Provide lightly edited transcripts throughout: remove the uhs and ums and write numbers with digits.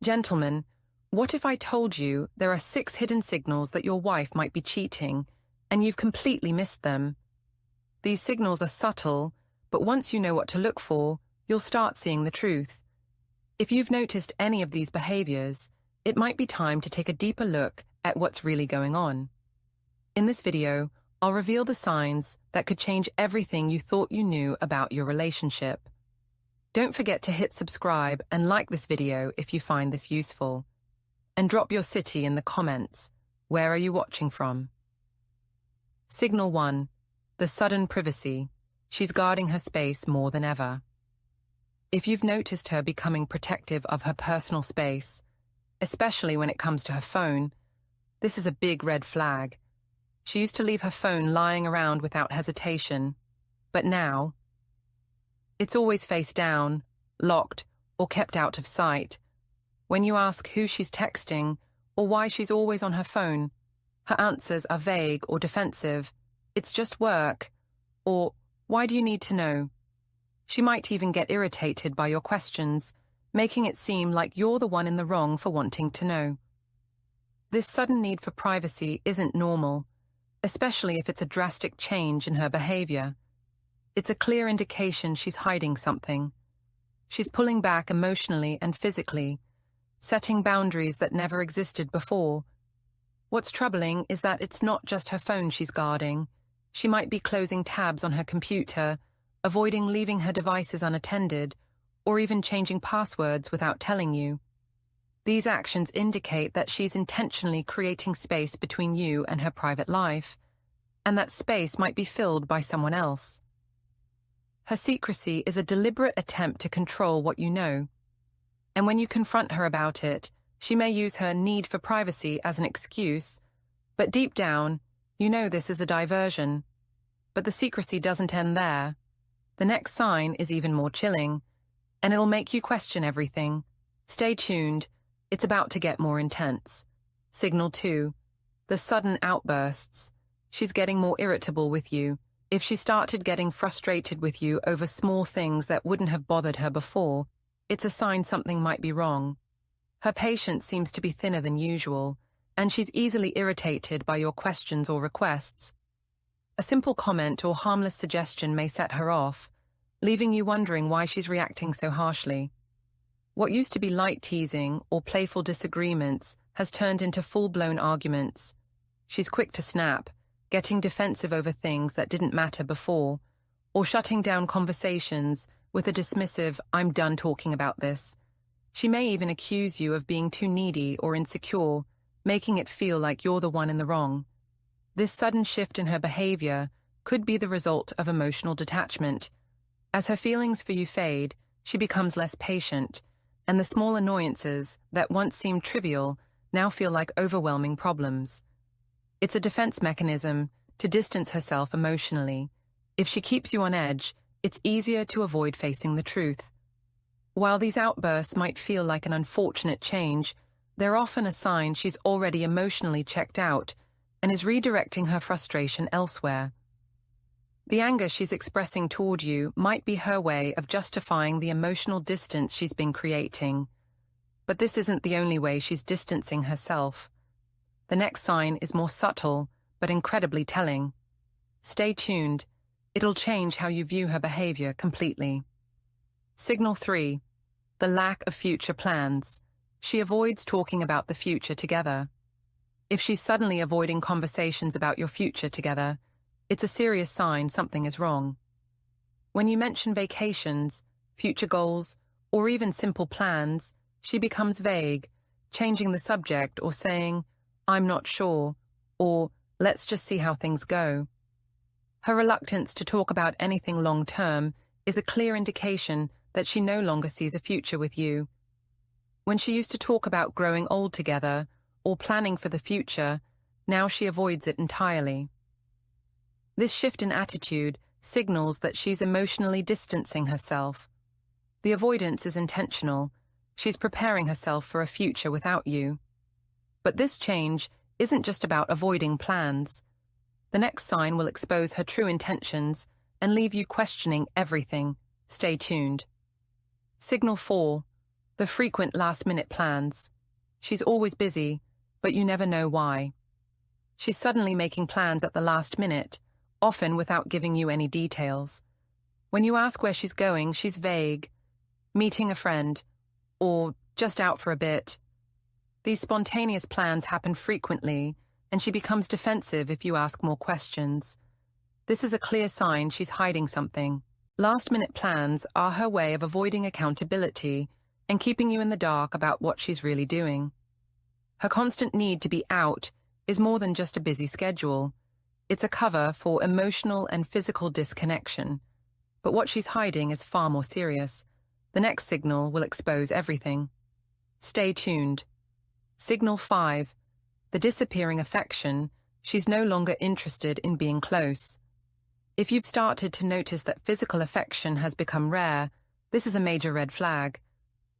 Gentlemen, what if I told you there are 6 hidden signals that your wife might be cheating, and you've completely missed them? These signals are subtle, but once you know what to look for, you'll start seeing the truth. If you've noticed any of these behaviors, it might be time to take a deeper look at what's really going on. In this video, I'll reveal the signs that could change everything you thought you knew about your relationship. Don't forget to hit subscribe and like this video if you find this useful. And drop your city in the comments. Where are you watching from? Signal 1. The sudden privacy. She's guarding her space more than ever. If you've noticed her becoming protective of her personal space, especially when it comes to her phone, this is a big red flag. She used to leave her phone lying around without hesitation, but now, it's always face down, locked, or kept out of sight. When you ask who she's texting or why she's always on her phone, her answers are vague or defensive. It's just work, or why do you need to know? She might even get irritated by your questions, making it seem like you're the one in the wrong for wanting to know. This sudden need for privacy isn't normal, especially if it's a drastic change in her behavior. It's a clear indication she's hiding something. She's pulling back emotionally and physically, setting boundaries that never existed before. What's troubling is that it's not just her phone she's guarding. She might be closing tabs on her computer, avoiding leaving her devices unattended, or even changing passwords without telling you. These actions indicate that she's intentionally creating space between you and her private life, and that space might be filled by someone else. Her secrecy is a deliberate attempt to control what you know. And when you confront her about it, she may use her need for privacy as an excuse, but deep down, you know this is a diversion. But the secrecy doesn't end there. The next sign is even more chilling, and it'll make you question everything. Stay tuned, it's about to get more intense. Signal 2. The sudden outbursts. She's getting more irritable with you. If she started getting frustrated with you over small things that wouldn't have bothered her before, it's a sign something might be wrong. Her patience seems to be thinner than usual, and she's easily irritated by your questions or requests. A simple comment or harmless suggestion may set her off, leaving you wondering why she's reacting so harshly. What used to be light teasing or playful disagreements has turned into full-blown arguments. She's quick to snap, getting defensive over things that didn't matter before, or shutting down conversations with a dismissive, "I'm done talking about this." She may even accuse you of being too needy or insecure, making it feel like you're the one in the wrong. This sudden shift in her behavior could be the result of emotional detachment. As her feelings for you fade, she becomes less patient, and the small annoyances that once seemed trivial now feel like overwhelming problems. It's a defense mechanism to distance herself emotionally. If she keeps you on edge, it's easier to avoid facing the truth. While these outbursts might feel like an unfortunate change, they're often a sign she's already emotionally checked out and is redirecting her frustration elsewhere. The anger she's expressing toward you might be her way of justifying the emotional distance she's been creating. But this isn't the only way she's distancing herself. The next sign is more subtle, but incredibly telling. Stay tuned. It'll change how you view her behavior completely. Signal 3. The lack of future plans. She avoids talking about the future together. If she's suddenly avoiding conversations about your future together, it's a serious sign something is wrong. When you mention vacations, future goals, or even simple plans, she becomes vague, changing the subject or saying, "I'm not sure," or "let's just see how things go." Her reluctance to talk about anything long-term is a clear indication that she no longer sees a future with you. When she used to talk about growing old together or planning for the future, now she avoids it entirely. This shift in attitude signals that she's emotionally distancing herself. The avoidance is intentional. She's preparing herself for a future without you. But this change isn't just about avoiding plans. The next sign will expose her true intentions and leave you questioning everything. Stay tuned. Signal 4. The frequent last-minute plans. She's always busy, but you never know why. She's suddenly making plans at the last minute, often without giving you any details. When you ask where she's going, she's vague, meeting a friend, or just out for a bit. These spontaneous plans happen frequently, and she becomes defensive if you ask more questions. This is a clear sign she's hiding something. Last-minute plans are her way of avoiding accountability and keeping you in the dark about what she's really doing. Her constant need to be out is more than just a busy schedule. It's a cover for emotional and physical disconnection. But what she's hiding is far more serious. The next signal will expose everything. Stay tuned. Signal 5. The disappearing affection. She's no longer interested in being close. If you've started to notice that physical affection has become rare, this is a major red flag.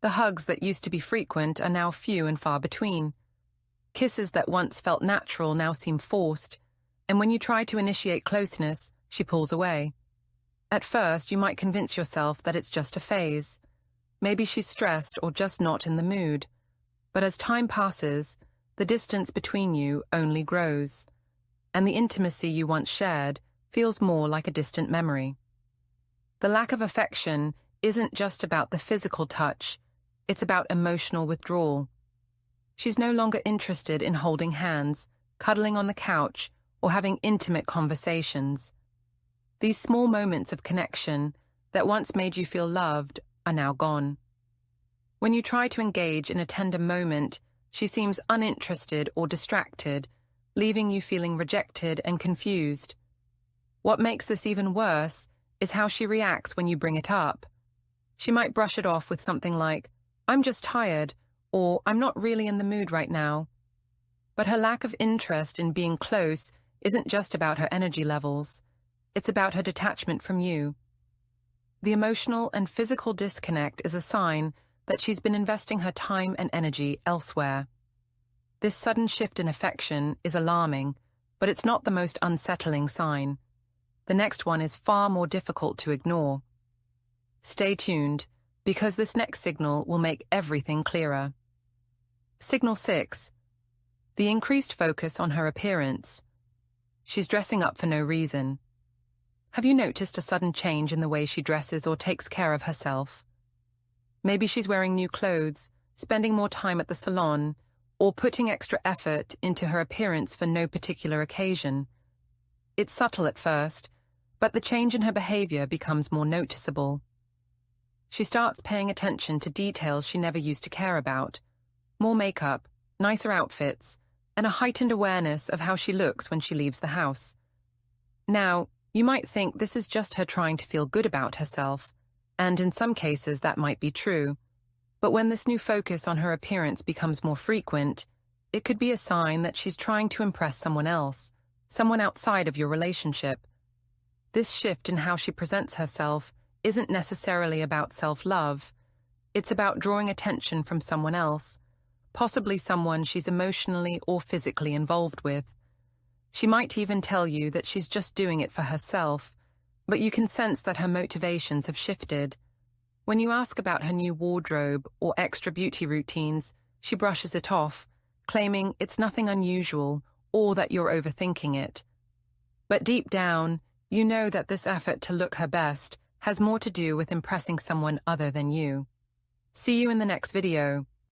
The hugs that used to be frequent are now few and far between. Kisses that once felt natural now seem forced, and when you try to initiate closeness, she pulls away. At first, you might convince yourself that it's just a phase. Maybe she's stressed or just not in the mood. But as time passes, the distance between you only grows, and the intimacy you once shared feels more like a distant memory. The lack of affection isn't just about the physical touch, it's about emotional withdrawal. She's no longer interested in holding hands, cuddling on the couch, or having intimate conversations. These small moments of connection that once made you feel loved are now gone. When you try to engage in a tender moment, she seems uninterested or distracted, leaving you feeling rejected and confused. What makes this even worse is how she reacts when you bring it up. She might brush it off with something like, "I'm just tired," or "I'm not really in the mood right now." But her lack of interest in being close isn't just about her energy levels. It's about her detachment from you. The emotional and physical disconnect is a sign that she's been investing her time and energy elsewhere. This sudden shift in affection is alarming, but it's not the most unsettling sign. The next one is far more difficult to ignore. Stay tuned, because this next signal will make everything clearer. Signal 6. The increased focus on her appearance. She's dressing up for no reason. Have you noticed a sudden change in the way she dresses or takes care of herself? Maybe she's wearing new clothes, spending more time at the salon, or putting extra effort into her appearance for no particular occasion. It's subtle at first, but the change in her behavior becomes more noticeable. She starts paying attention to details she never used to care about. More makeup, nicer outfits, and a heightened awareness of how she looks when she leaves the house. Now, you might think this is just her trying to feel good about herself, and in some cases that might be true. But when this new focus on her appearance becomes more frequent, it could be a sign that she's trying to impress someone else, someone outside of your relationship. This shift in how she presents herself isn't necessarily about self-love. It's about drawing attention from someone else, possibly someone she's emotionally or physically involved with. She might even tell you that she's just doing it for herself, but you can sense that her motivations have shifted. When you ask about her new wardrobe or extra beauty routines, she brushes it off, claiming it's nothing unusual or that you're overthinking it. But deep down, you know that this effort to look her best has more to do with impressing someone other than you. See you in the next video.